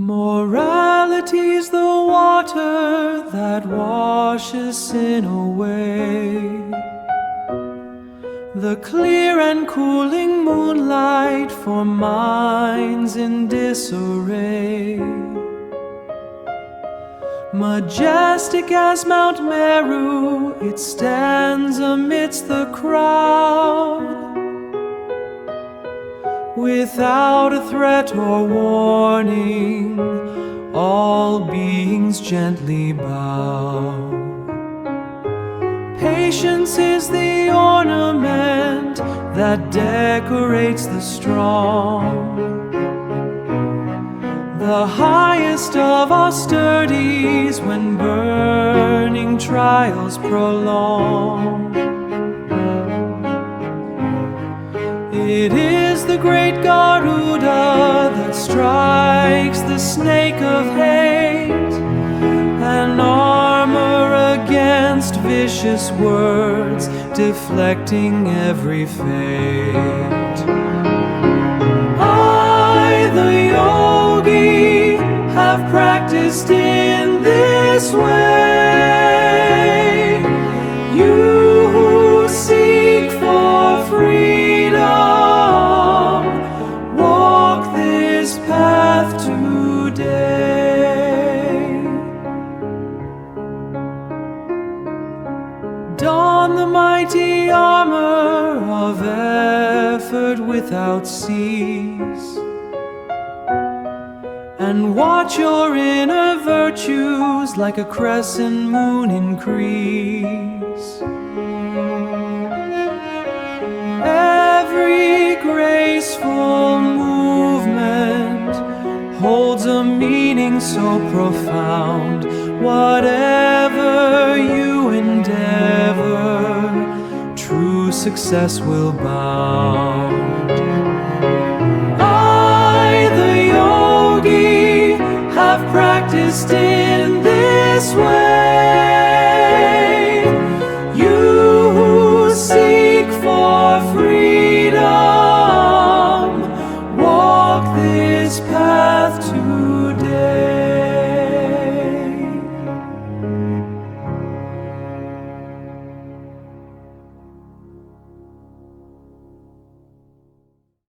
Morality's the water that washes sin away, the clear and cooling moonlight for minds in disarray. Majestic as Mount Meru, it stands amidst the crowd, without a threat or warning, all beings gently bow. Patience is the ornament that decorates the strong, the highest of austerities when burning trials prolong. It is the great Garuda that strikes the snake of hate, an armor against vicious words, deflecting every fate. I, the yogi, have practiced in this way. You who seek for freedom, walk this path today. Don the mighty armor of effort without cease, and watch your inner virtues like a crescent moon increase. Every graceful movement holds a meaning so profound. Whatever you endeavor, true success will bound. I, the yogi, have practiced in this way.